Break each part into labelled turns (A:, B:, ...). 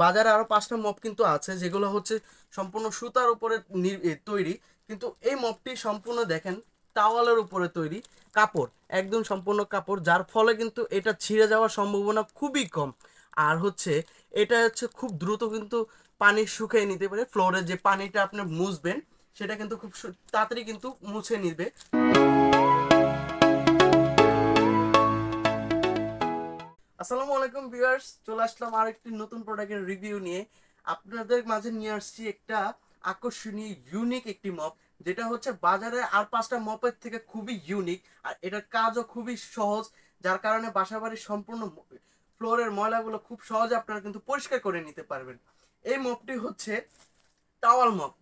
A: বাজারে আরো 5টা মপ কিন্তু আছে, যেগুলো হচ্ছে সম্পূর্ণ সুতার উপরে তৈরি। কিন্তু এই মপটি সম্পূর্ণ দেখেন টাওয়ালের উপরে তৈরি, কাপড়, একদম সম্পূর্ণ কাপড়, যার ফলে কিন্তু এটা ছিঁড়ে যাওয়ার সম্ভাবনা খুবই কম। আর হচ্ছে এটা হচ্ছে খুব দ্রুত কিন্তু পানি শুকিয়ে নিতে পারে। ফ্লোরে যে পানিটা আপনি মুছবেন সেটা কিন্তু খুব তাড়াতাড়ি কিন্তু মুছে নিবে। আসসালামু আলাইকুম ভিউয়ার্স, চলে আসলাম আরেকটি নতুন প্রোডাক্টের রিভিউ নিয়ে। আপনাদের মাঝে নিয়ে আসছি একটা আকর্ষণীয় ইউনিক একটি মপ, যেটা হচ্ছে বাজারে আর 5টা মপের থেকে খুবই ইউনিক। আর এটার কাজও খুবই সহজ, যার কারণে বাসাবাড়ির সম্পূর্ণ ফ্লোরের ময়লাগুলো খুব সহজে আপনারা কিন্তু পরিষ্কার করে নিতে পারবেন। এই মপটি হচ্ছে টাওয়াল মপ।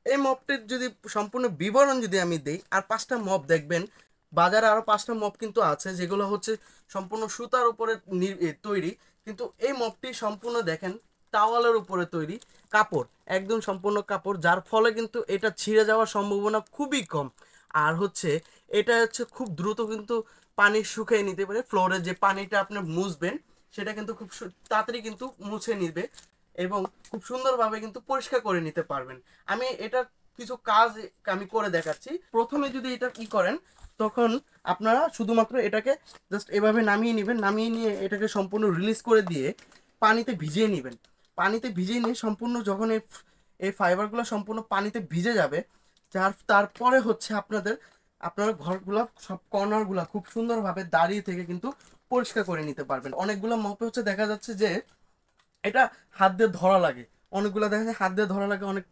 A: এই মপটির যদি সম্পূর্ণ বিবরণ যদি আমি দিই, আর 5টা মপ দেখবেন, বাজারে আরো 5টা মপ কিন্তু আছে, যেগুলো হচ্ছে সম্পূর্ণ সুতার উপরে তৈরি। কিন্তু এই মপটি সম্পূর্ণ দেখেন টাওয়ালের উপরে তৈরি, কাপড়, একদম সম্পূর্ণ কাপড়, যার ফলে কিন্তু এটা ছিঁড়ে যাওয়ার সম্ভাবনা খুবই কম। আর হচ্ছে এটা হচ্ছে খুব দ্রুত কিন্তু পানি শুকিয়ে নিতে পারে। ফ্লোরে যে পানিটা আপনি মুছবেন সেটা কিন্তু খুব তাড়াতাড়ি কিন্তু মুছে নিবে এবং খুব সুন্দরভাবে কিন্তু পরিষ্কার করে নিতে পারবেন। আমি এটার কিছু কাজ আমি করে দেখাচ্ছি। প্রথমে যদি এটা কি করেন, তখন আপনারা শুধুমাত্র এটাকে জাস্ট এভাবে নামিয়ে নেবেন। নামিয়ে নিয়ে এটাকে সম্পূর্ণ রিলিজ করে দিয়ে পানিতে ভিজিয়ে নেবেন। পানিতে ভিজিয়ে নিয়ে সম্পূর্ণ যখন এই ফাইবারগুলো সম্পূর্ণ পানিতে ভিজে যাবে, তারপরে হচ্ছে আপনারা ঘরগুলো সব কর্নারগুলো খুব সুন্দরভাবে দাঁড়িয়ে থেকে কিন্তু পরিষ্কার করে নিতে পারবেন। অনেকগুলো মপে হচ্ছে দেখা যাচ্ছে যে এটা হাত দিয়ে ধরা লাগে, অনেকগুলো দেখা যায় হাত দিয়ে ধরা লাগে, অনেক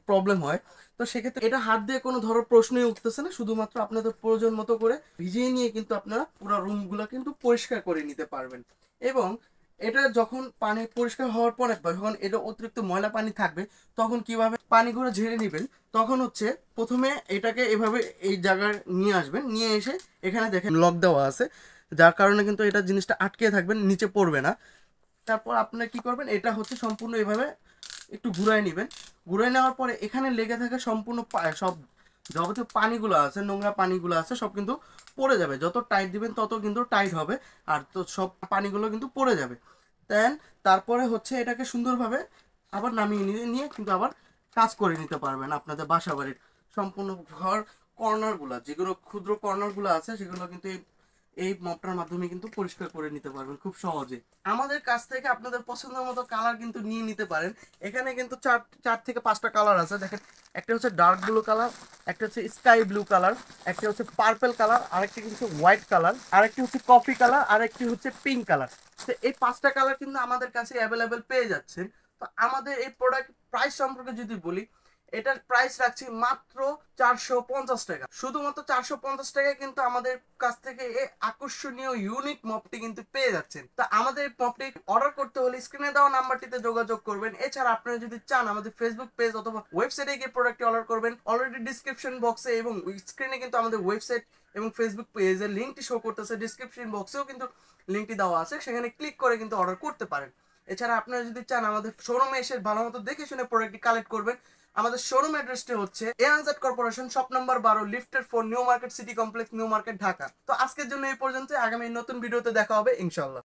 A: প্রবলেম হয়। তো সেক্ষেত্রে এটা হাত দিয়ে কোনো ধরো প্রশ্নই উঠতেছে না, শুধুমাত্র আপনাদের প্রয়োজন মতো করে ভিজিয়ে নিয়ে কিন্তু আপনারা পুরো রুমগুলো কিন্তু পরিষ্কার করে নিতে পারবেন। এবং এটা যখন পানি পরিষ্কার হওয়ার পরে, যখন এটা অতিরিক্ত ময়লা পানি থাকবে, তখন কিভাবে পানিগুলো ঝেড়ে নেবেন, তখন হচ্ছে প্রথমে এটাকে এভাবে এই জায়গায় নিয়ে আসবেন। নিয়ে এসে এখানে দেখেন লক দেওয়া আছে, যার কারণে কিন্তু এটা জিনিসটা আটকে থাকবেন, নিচে পড়বে না। তারপর আপনারা কি করবেন, এটা হচ্ছে সম্পূর্ণ এভাবে একটু ঘুরায় নেবেন। ঘুরায় নেওয়ার পরে এখানে লেগে থাকা সম্পূর্ণ সব যাবতীয় পানিগুলো আছে, নোংরা পানিগুলো আছে, সব কিন্তু পড়ে যাবে। যত টাইট দিবেন তত কিন্তু টাইট হবে, আর তো সব পানিগুলো কিন্তু পড়ে যাবে। দেন তারপরে হচ্ছে এটাকে সুন্দরভাবে আবার নামিয়ে নিয়ে নিয়ে কিন্তু আবার কাজ করে নিতে পারবেন আপনাদের বাসা বাড়ির সম্পূর্ণ ঘর কর্নারগুলো, যেগুলো ক্ষুদ্র কর্নারগুলো আছে, সেগুলো কিন্তু এই মপটার মাধ্যমে কিন্তু পরিষ্কার করে নিতে পারবেন খুব সহজে। আমাদের কাছ থেকে আপনাদের পছন্দের মতো কালার কিন্তু নিয়ে নিতে পারেন। এখানে কিন্তু চার থেকে 5টা কালার আছে দেখেন। একটা হচ্ছে ডার্ক ব্লু কালার, একটা হচ্ছে স্কাই ব্লু কালার, একটা হচ্ছে পার্পল কালার, আরেকটি হচ্ছে হোয়াইট কালার, আরেকটি হচ্ছে কফি কালার, আরেকটি হচ্ছে পিঙ্ক কালার। তো এই 5টা কালার কিন্তু আমাদের কাছে অ্যাভেলেবেল পেয়ে যাচ্ছেন। তো আমাদের এই প্রোডাক্ট প্রাইস সম্পর্কে যদি বলি, এটার প্রাইস রাখছি মাত্র 450 টাকা। শুধুমাত্র 450 টাকায় কিন্তু আমাদের কাছ থেকে এই আকর্ষণীয় ইউনিক মপটি কিন্তু পেয়ে যাচ্ছেন। তা আমাদের এই মপটি অর্ডার করতে হলে স্ক্রিনে দেওয়া নাম্বারটিতে যোগাযোগ করবেন। এছাড়া আপনারা যদি চান আমাদের ফেসবুক পেজ অথবা ওয়েবসাইটে গিয়ে প্রোডাক্টটি অর্ডার করবেন। অলরেডি ডিসক্রিপশন বক্সে এবং স্ক্রিনে কিন্তু আমাদের ওয়েবসাইট এবং ফেসবুক পেজের লিঙ্কটি শো করতেছে। ডিসক্রিপশন বক্সেও কিন্তু লিঙ্কটি দেওয়া আছে, সেখানে ক্লিক করে কিন্তু অর্ডার করতে পারেন। এছাড়া আপনারা যদি চান আমাদের শোরুমে এসে ভালো মতো দেখে শুনে প্রোডাক্টটি কালেক্ট করবেন। আমাদের শোরুম অ্যাড্রেসটি হচ্ছে এআনজেড কর্পোরেশন, শপ নাম্বার 12, লিফটের 4, new market city complex, new market, Dhaka. তো আজকের জন্য এই পর্যন্ত। আগামী নতুন ভিডিওতে দেখা হবে ইনশাল্লাহ।